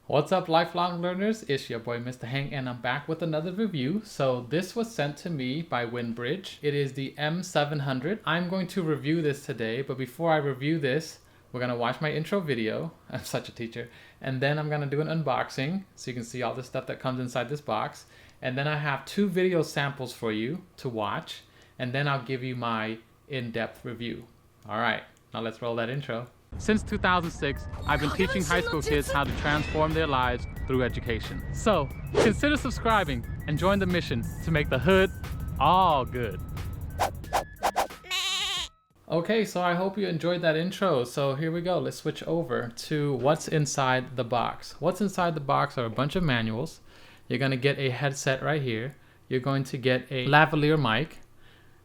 What's up, lifelong learners? It's your boy Mr. Heng, and I'm back with another review. So this was sent to me by WinBridge. It is the M700. I'm going to review this today, but before I review this, we're gonna watch my intro video. I'm such a teacher. And then I'm gonna do an unboxing so you can see all the stuff that comes inside this box. And then I have 2 video samples for you to watch, and then I'll give you my in-depth review. All right, now let's roll that intro. Since 2006, I've been teaching high school kids how to transform their lives through education. So consider subscribing and join the mission to make the hood all good. Okay, so I hope you enjoyed that intro. So here we go. Let's switch over to what's inside the box. What's inside the box are a bunch of manuals. You're gonna get a headset right here. You're going to get a lavalier mic.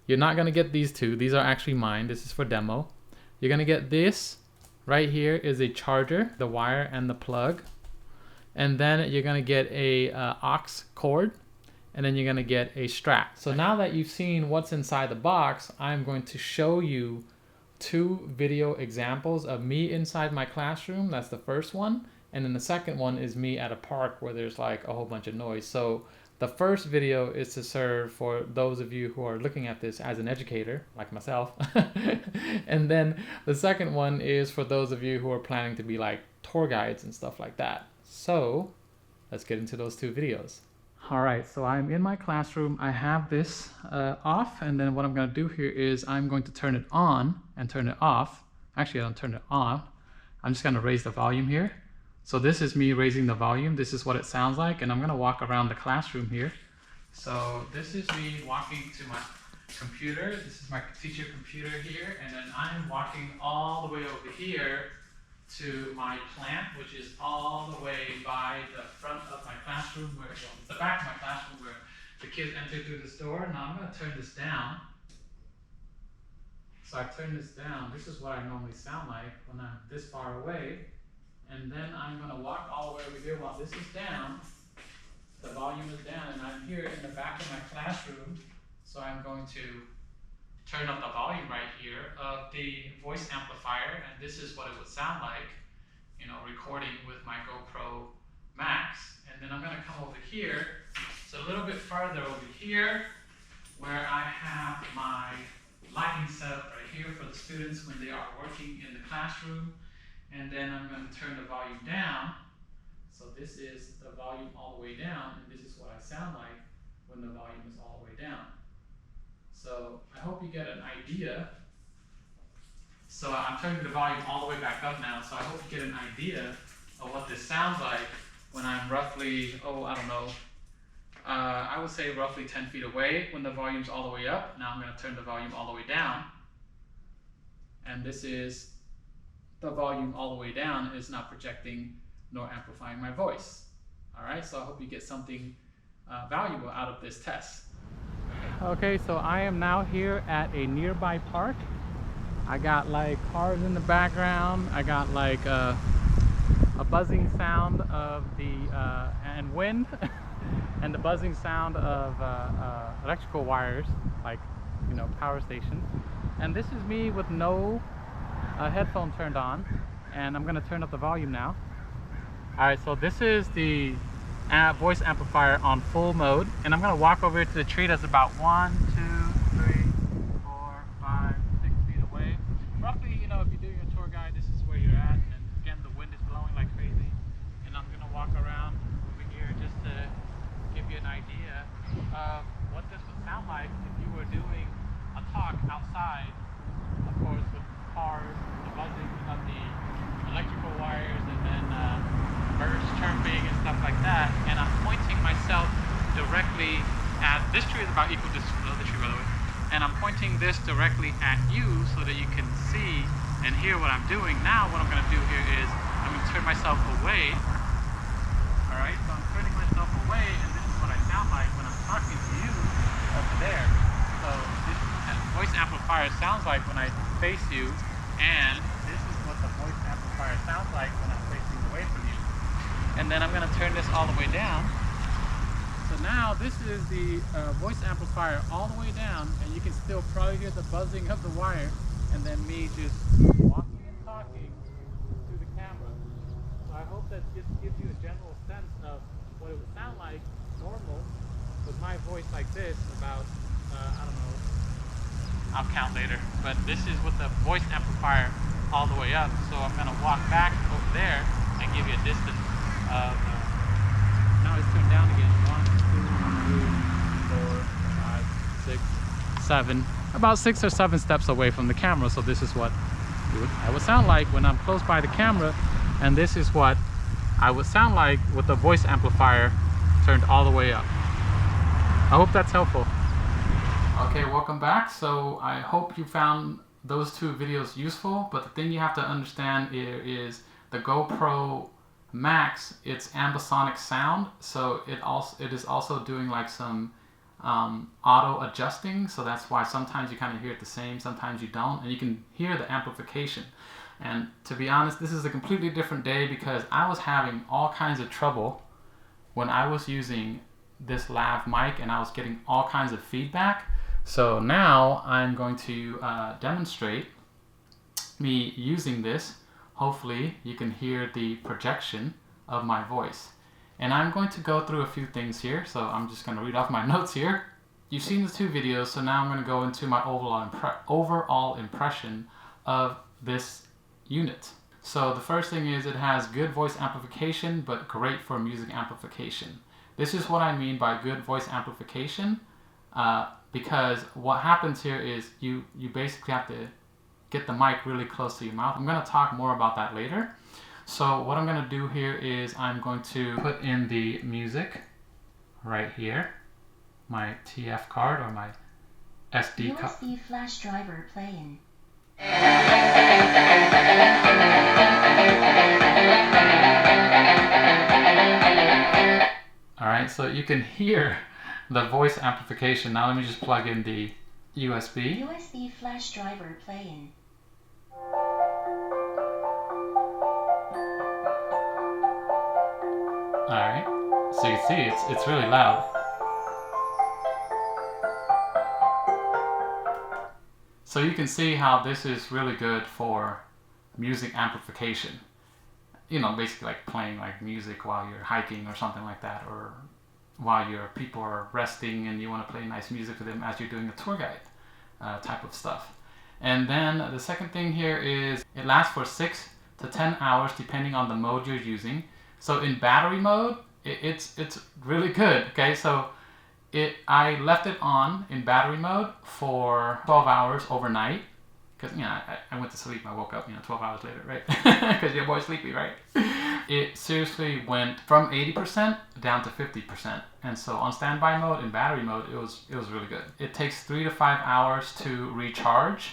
You're not gonna get these 2. These are actually mine. This is for demo. You're gonna get this. Right here is a charger, the wire and the plug. And then you're gonna get a aux cord, and then you're gonna get a strap. So now that you've seen what's inside the box, I'm going to show you 2 video examples of me inside my classroom. That's the first one. And then the second one is me at a park where there's like a whole bunch of noise. So the first video is to serve for those of you who are looking at this as an educator, like myself. And then the second one is for those of you who are planning to be like tour guides and stuff like that. So let's get into those 2 videos. All right, so I'm in my classroom. I have this off, and then what I'm gonna do here is I'm going to turn it on and turn it off. Actually, I don't turn it on. I'm just gonna raise the volume here. So this is me raising the volume. This is what it sounds like, and I'm gonna walk around the classroom here. So this is me walking to my computer. This is my teacher computer here, and then I'm walking all the way over here to my plant, which is all the way by the front of my classroom, where it's the back of my classroom where the kids enter through this door. Now I'm gonna turn this down. So I turn this down. This is what I normally sound like when I'm this far away. And then I'm gonna walk all the way over here while this is down. The volume is down, and I'm here in the back of my classroom. So I'm going to turn up the volume right here of the voice amplifier, and this is what it would sound like, you know, recording with my GoPro Max. And then I'm gonna come over here. It's a little bit farther over here where I have my lighting set up right here for the students when they are working in the classroom. And then I'm going to turn the volume down. So this is the volume all the way down, and this is what I sound like when the volume is all the way down. So I hope you get an idea. So I'm turning the volume all the way back up now, so I hope you get an idea of what this sounds like when I'm roughly, I would say roughly 10 feet away when the volume's all the way up. Now I'm going to turn the volume all the way down. And this is the volume all the way down is not projecting nor amplifying my voice. All right, so I hope you get something valuable out of this test. Okay, so I am now here at a nearby park. I got like cars in the background. I got like a buzzing sound of the and wind and the buzzing sound of electrical wires, like, you know, power stations. And this is me with no headphone turned on, and I'm gonna turn up the volume now. All right, so this is the voice amplifier on full mode, and I'm gonna walk over to the tree that's about 1, 2, 3, 4, 5, 6 feet away. Roughly, you know, if you're doing a tour guide, this is where you're at. And again, the wind is blowing like crazy, and I'm gonna walk around over here just to give you an idea of what this would sound like if you were doing a talk outside, of course, with cars, the buzzing of the electrical wires, and then birds chirping and stuff like that. And I'm pointing myself directly at this tree is about equal distance from the other tree, by the way. And I'm pointing this directly at you so that you can see and hear what I'm doing. Now what I'm going to do here is I'm going to turn myself away. All right, so I'm turning myself away, and this is what I sound like when I'm talking to you over there. So this voice amplifier sounds like when I face you, and this is what the voice amplifier sounds like when I'm facing away from you. And then I'm going to turn this all the way down. So now this is the voice amplifier all the way down, and you can still probably hear the buzzing of the wire, and then me just walking and talking to the camera. So I hope that just gives you a general voice like this about, I don't know, I'll count later, but this is with the voice amplifier all the way up. So I'm going to walk back over there and give you a distance of, now it's turned down again, 1, 2, 3, 4, 5, 6, 7, about 6 or 7 steps away from the camera. So this is what I would sound like when I'm close by the camera, and this is what I would sound like with the voice amplifier turned all the way up. I hope that's helpful. Okay, welcome back. So I hope you found those 2 videos useful, but the thing you have to understand here is the GoPro Max, it's ambisonic sound, so it is also doing like some auto adjusting, so that's why sometimes you kind of hear it the same, sometimes you don't, and you can hear the amplification. And to be honest, this is a completely different day because I was having all kinds of trouble when I was using this lav mic and I was getting all kinds of feedback. So now I'm going to demonstrate me using this. Hopefully you can hear the projection of my voice. And I'm going to go through a few things here. So I'm just going to read off my notes here. You've seen the 2 videos, so now I'm going to go into my overall impression of this unit. So the first thing is it has good voice amplification, but great for music amplification. This is what I mean by good voice amplification, because what happens here is you basically have to get the mic really close to your mouth. I'm going to talk more about that later. So what I'm going to do here is I'm going to put in the music right here, my TF card or my SD card. USB flash driver playing. Alright, so you can hear the voice amplification. Now let me just plug in the USB. USB flash driver playing. Alright, so you can see it's really loud. So you can see how this is really good for music amplification. You know, basically like playing like music while you're hiking or something like that, or while your people are resting and you want to play nice music for them as you're doing a tour guide type of stuff. And then the second thing here is it lasts for 6 to 10 hours depending on the mode you're using. So in battery mode, it's really good. Okay, so I left it on in battery mode for 12 hours overnight. Because, you know, I went to sleep, I woke up, 12 hours later, right? Because your boy's sleepy, right? It seriously went from 80% down to 50%. And so on standby mode, in battery mode, it was really good. It takes 3 to 5 hours to recharge.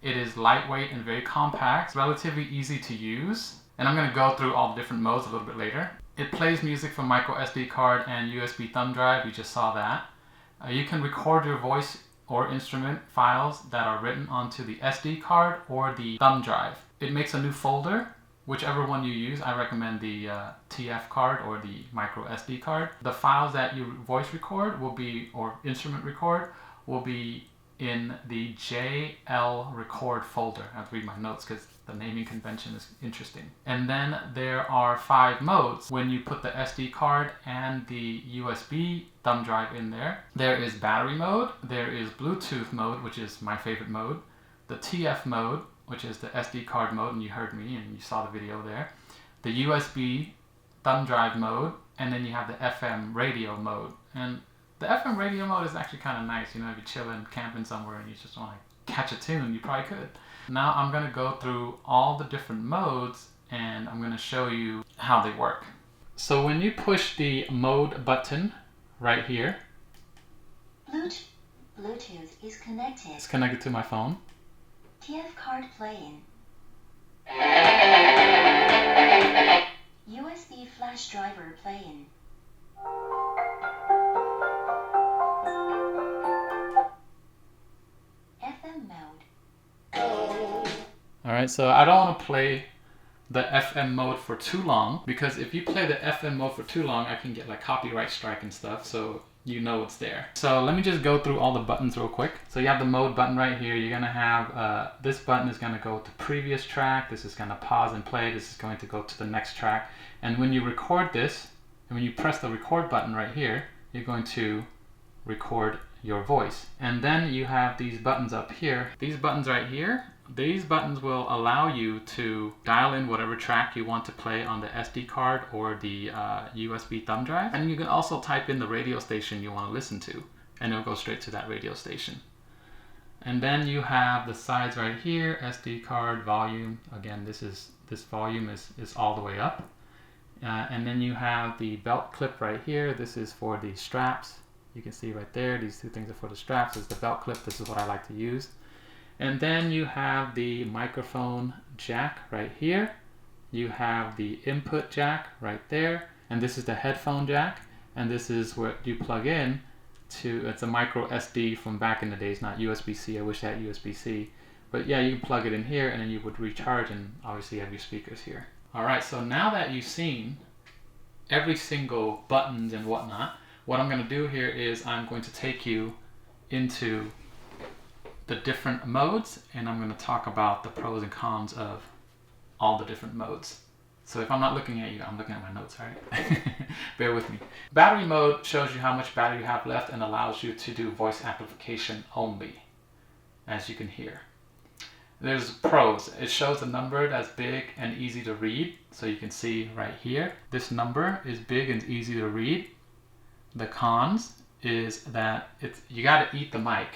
It is lightweight and very compact, relatively easy to use. And I'm going to go through all the different modes a little bit later. It plays music from micro SD card and USB thumb drive. You just saw that. You can record your voice or instrument files that are written onto the SD card or the thumb drive. It makes a new folder, whichever one you use. I recommend the TF card or the micro SD card. The files that you voice record will be, or instrument record, will be in the JL record folder. I have to read my notes because the naming convention is interesting. And then there are 5 modes when you put the SD card and the USB thumb drive in there. There is battery mode, there is Bluetooth mode, which is my favorite mode, the TF mode, which is the SD card mode, and you heard me and you saw the video there, the USB thumb drive mode, and then you have the FM radio mode. And the FM radio mode is actually kind of nice, if you're chilling, camping somewhere and you just want to catch a tune, you probably could. Now I'm going to go through all the different modes and I'm going to show you how they work. So when you push the mode button right here, Bluetooth is connected. It's connected to my phone. TF card playing. USB flash driver playing. FM mode. Alright, so I don't want to play the FM mode for too long, because if you play the FM mode for too long, I can get like copyright strike and stuff, so you know it's there. So let me just go through all the buttons real quick. So you have the mode button right here. You're going to have, this button is going to go to previous track. This is going to pause and play. This is going to go to the next track. And when you record this, and when you press the record button right here, you're going to record your voice. And then you have these buttons up here. These buttons right here, these buttons will allow you to dial in whatever track you want to play on the SD card or the USB thumb drive. And you can also type in the radio station you want to listen to, and it'll go straight to that radio station. And then you have the sides right here, SD card, volume. Again, this volume is all the way up. And then you have the belt clip right here. This is for the straps. You can see right there, these two things are for the straps. This is the belt clip. This is what I like to use. And then you have the microphone jack right here. You have the input jack right there. And this is the headphone jack. And this is what you plug in to, it's a micro SD from back in the days, not USB-C. I wish I had USB-C. But yeah, you can plug it in here and then you would recharge, and obviously you have your speakers here. Alright, so now that you've seen every single buttons and whatnot, what I'm going to do here is I'm going to take you into the different modes, and I'm going to talk about the pros and cons of all the different modes. So if I'm not looking at you, I'm looking at my notes, alright? Bear with me. Battery mode shows you how much battery you have left and allows you to do voice amplification only, as you can hear. There's pros. It shows the number that's big and easy to read. So you can see right here, this number is big and easy to read. The cons is that you got to eat the mic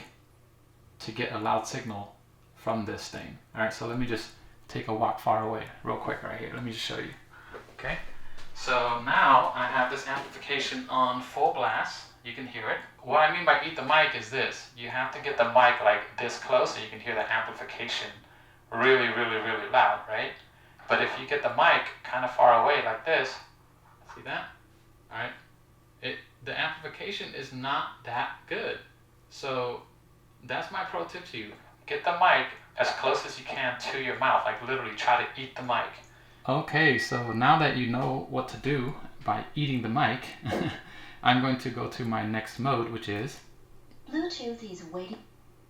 to get a loud signal from this thing. All right, so let me just take a walk far away real quick right here. Let me just show you. Okay, so now I have this amplification on full blast. You can hear it. What I mean by eat the mic is this. You have to get the mic like this close so you can hear the amplification really, really, really loud, right? But if you get the mic kind of far away like this, see that? All right, the amplification is not that good. So that's my pro tip to you. Get the mic as close as you can to your mouth, like literally try to eat the mic. Okay, so now that you know what to do by eating the mic, I'm going to go to my next mode, which is Bluetooth is waiting.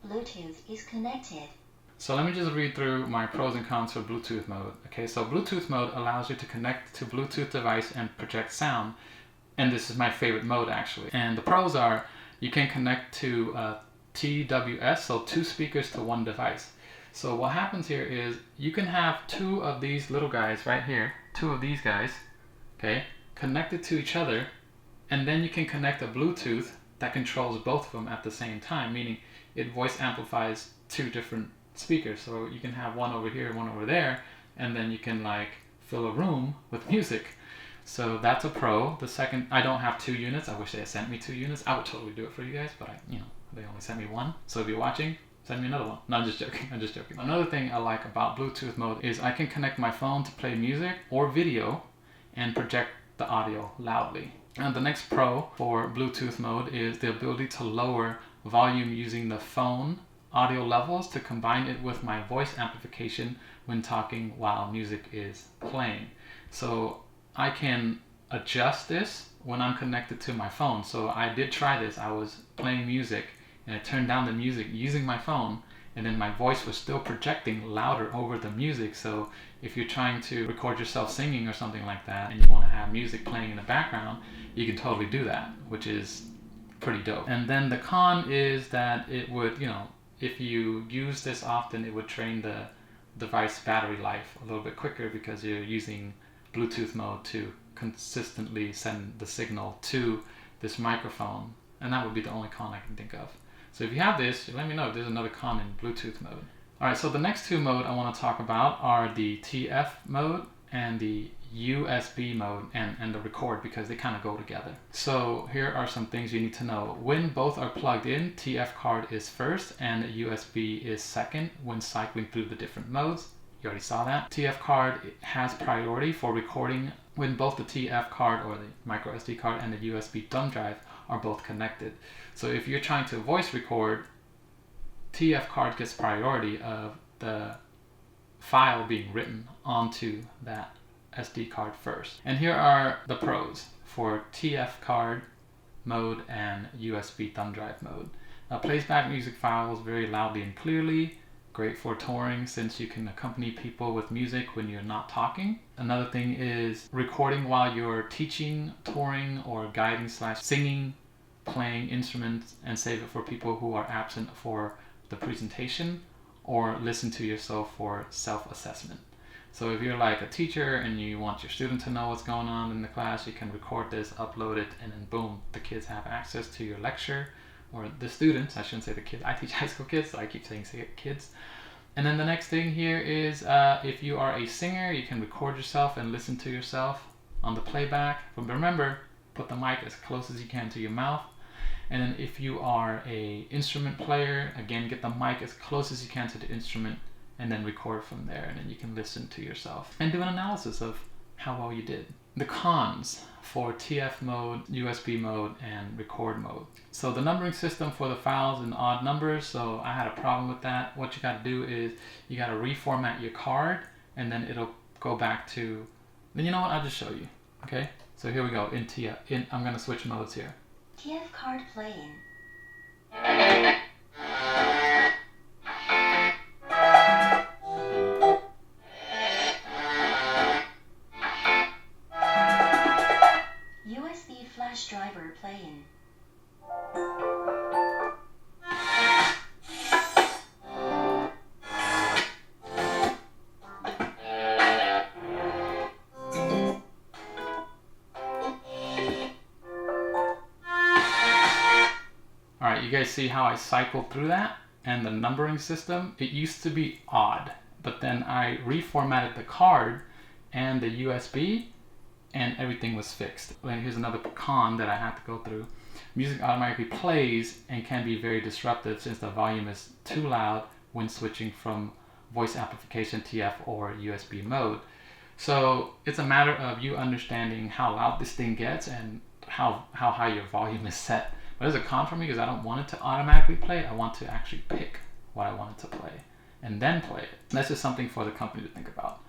Bluetooth is connected. So let me just read through my pros and cons for Bluetooth mode. Okay, so Bluetooth mode allows you to connect to Bluetooth device and project sound. And this is my favorite mode actually. And the pros are you can connect to TWS, so 2 speakers to 1 device. So what happens here is you can have 2 of these little guys right here, 2 of these guys, okay, connected to each other. And then you can connect a Bluetooth that controls both of them at the same time, meaning it voice amplifies 2 different speakers. So you can have one over here and one over there, and then you can like fill a room with music. So that's a pro. The second, I don't have 2 units. I wish they had sent me 2 units. I would totally do it for you guys, but they only sent me 1. So if you're watching, send me another one. No, I'm just joking. I'm just joking. Another thing I like about Bluetooth mode is I can connect my phone to play music or video and project the audio loudly. And the next pro for Bluetooth mode is the ability to lower volume using the phone audio levels to combine it with my voice amplification when talking while music is playing. So I can adjust this when I'm connected to my phone. So I did try this. I was playing music and I turned down the music using my phone, and then my voice was still projecting louder over the music. So if you're trying to record yourself singing or something like that and you want to have music playing in the background, you can totally do that, which is pretty dope. And then the con is that it would, if you use this often, it would drain the device battery life a little bit quicker because you're using Bluetooth mode to consistently send the signal to this microphone. And that would be the only con I can think of. So if you have this, let me know if there's another con in Bluetooth mode. Alright, so the next 2 modes I want to talk about are the TF mode and the USB mode and the record, because they kind of go together. So here are some things you need to know. When both are plugged in, TF card is first and USB is second when cycling through the different modes. You already saw that. TF card has priority for recording when both the TF card or the micro SD card and the USB thumb drive are both connected. So if you're trying to voice record, TF card gets priority of the file being written onto that SD card first. And here are the pros for TF card mode and USB thumb drive mode. Plays back music files very loudly and clearly. Great for touring since you can accompany people with music when you're not talking. Another thing is recording while you're teaching, touring, or guiding / singing playing instruments and save it for people who are absent for the presentation, or listen to yourself for self-assessment. So if you're like a teacher and you want your student to know what's going on in the class, you can record this, upload it, and then boom, the kids have access to your lecture, or the students, I shouldn't say the kids, I teach high school kids, so I keep saying kids. And then the next thing here is if you are a singer, you can record yourself and listen to yourself on the playback. But remember, put the mic as close as you can to your mouth. And then if you are a instrument player, again, get the mic as close as you can to the instrument and then record from there, and then you can listen to yourself and do an analysis of how well you did. The cons for TF mode, USB mode, and record mode. So the numbering system for the files in odd numbers, so I had a problem with that. What you got to do is you got to reformat your card, and then it'll go back to, then you know what, I'll just show you, okay? So here we go, in TF, I'm going to switch modes here. TF card playing. USB flash driver playing. Alright, you guys see how I cycled through that? And the numbering system, it used to be odd, but then I reformatted the card and the USB, and everything was fixed. And here's another con that I had to go through. Music automatically plays and can be very disruptive since the volume is too loud when switching from voice amplification, TF, or USB mode. So it's a matter of you understanding how loud this thing gets and how high your volume is set. But there's a con for me because I don't want it to automatically play. I want to actually pick what I want it to play and then play it. And that's just something for the company to think about.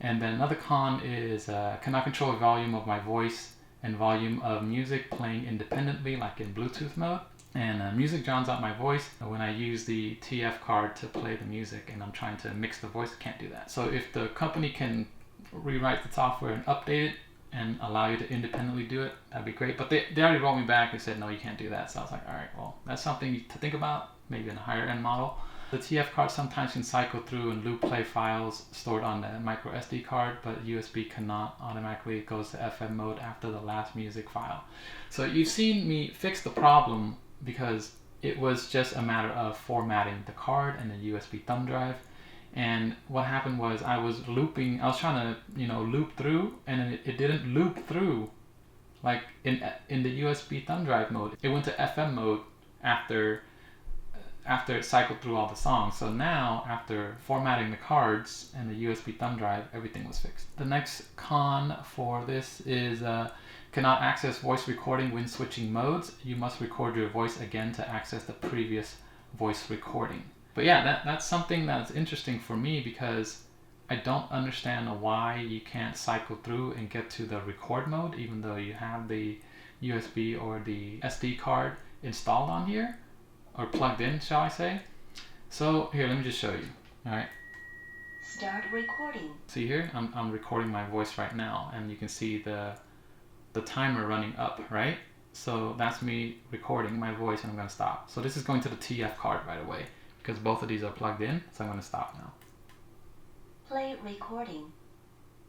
And then another con is cannot control the volume of my voice and volume of music playing independently, like in Bluetooth mode. And music drowns out my voice when I use the TF card to play the music and I'm trying to mix the voice. I can't do that. So if the company can rewrite the software and update it and allow you to independently do it, that'd be great. But they already wrote me back and said, no, you can't do that. So I was like, all right, well, that's something to think about, maybe in a higher end model. The TF card sometimes can cycle through and loop play files stored on the micro SD card, but USB cannot automatically. It goes to FM mode after the last music file. So you've seen me fix the problem because it was just a matter of formatting the card and the USB thumb drive. And what happened was I was trying to, loop through, and it didn't loop through like in the USB thumb drive mode. It went to FM mode after it cycled through all the songs. So now, after formatting the cards and the USB thumb drive, everything was fixed. The next con for this is cannot access voice recording when switching modes. You must record your voice again to access the previous voice recording. But yeah, that's something that's interesting for me because I don't understand why you can't cycle through and get to the record mode even though you have the USB or the SD card installed on here, or plugged in, shall I say. So here, let me just show you. All right. Start recording. See here, I'm recording my voice right now, and you can see the timer running up, right? So that's me recording my voice, and I'm gonna stop. So this is going to the TF card right away because both of these are plugged in. So I'm gonna stop now. Play recording.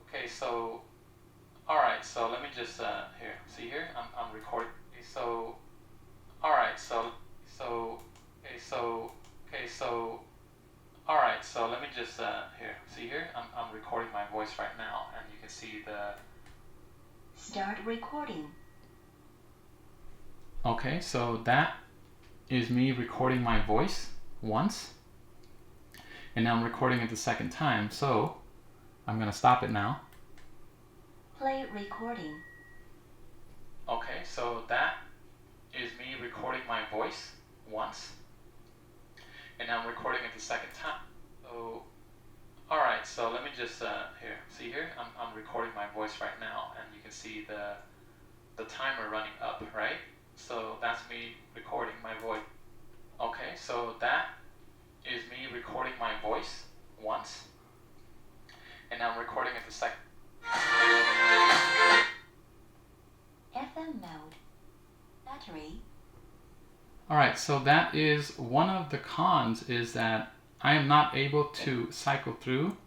Okay, so all right, so let me just here. See here, I'm recording. Okay, so all right, so all right, so let me just here. See here, I'm recording my voice right now, and you can see the. Start recording. Okay, so that is me recording my voice once, and now I'm recording it the second time. So I'm gonna stop it now. Play recording. Okay, so that is me recording my voice once, and now I'm recording it the second time. So, all right, so let me just here. See here, I'm recording my voice right now, and you can see the timer running up, right? So that's me recording my voice. Okay, so that is me recording my voice once, and now I'm recording it the second. FM mode. Battery Alright, so that is one of the cons, is that I am not able to cycle through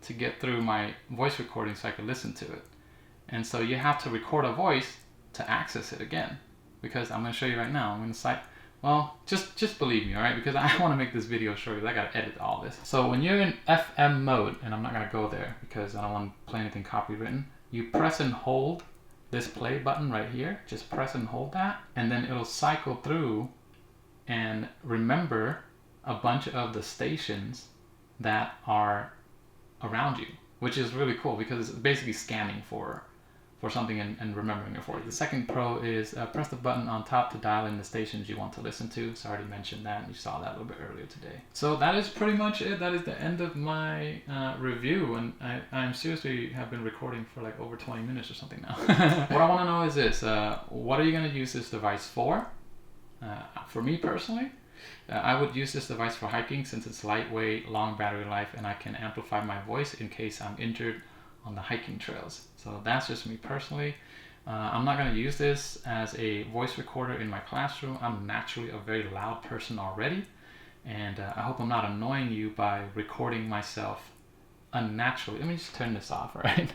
to get through my voice recording so I can listen to it. And so you have to record a voice to access it again, because I'm going to show you right now. I'm going to well, just believe me, alright? Because I want to make this video short, because I got to edit all this. So when you're in FM mode, and I'm not going to go there because I don't want to play anything copywritten, you press and hold this play button right here. Just press and hold that, and then it'll cycle through and remember a bunch of the stations that are around you, which is really cool because it's basically scanning for something and remembering it for you. The second pro is press the button on top to dial in the stations you want to listen to. So I already mentioned that, and you saw that a little bit earlier today. So that is pretty much it. That is the end of my review, and I'm seriously have been recording for like over 20 minutes or something now. What I want to know is this: what are you going to use this device for? For me personally, I would use this device for hiking, since it's lightweight, long battery life, and I can amplify my voice in case I'm injured on the hiking trails. So that's just me personally. I'm not going to use this as a voice recorder in my classroom. I'm naturally a very loud person already, and I hope I'm not annoying you by recording myself unnaturally. Let me just turn this off, right?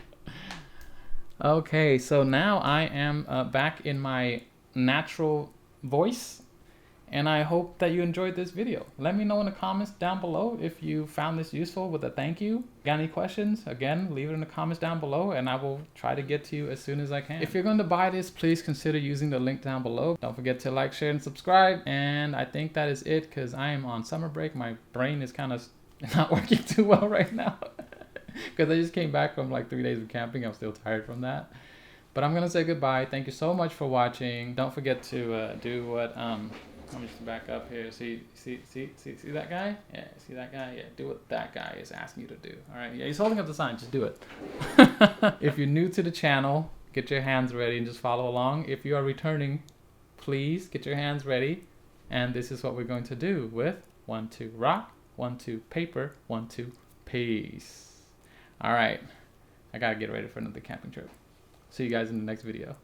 Okay, so now I am back in my natural voice, and I hope that you enjoyed this video. Let me know in the comments down below if you found this useful with a thank you. Got any questions? Again, leave it in the comments down below, and I will try to get to you as soon as I can. If you're going to buy this, please consider using the link down below. Don't forget to like, share, and subscribe. And I think that is it, because I am on summer break. My brain is kind of not working too well right now because I just came back from like 3 days of camping. I'm still tired from that. But I'm going to say goodbye. Thank you so much for watching. Don't forget to do what... let me just back up here. See that guy? Yeah, see that guy? Yeah, do what that guy is asking you to do. All right, yeah, he's holding up the sign. Just do it. If you're new to the channel, get your hands ready and just follow along. If you are returning, please get your hands ready. And this is what we're going to do with 1, 2, rock, 1, 2, paper, 1, 2, peace. All right, I gotta get ready for another camping trip. See you guys in the next video.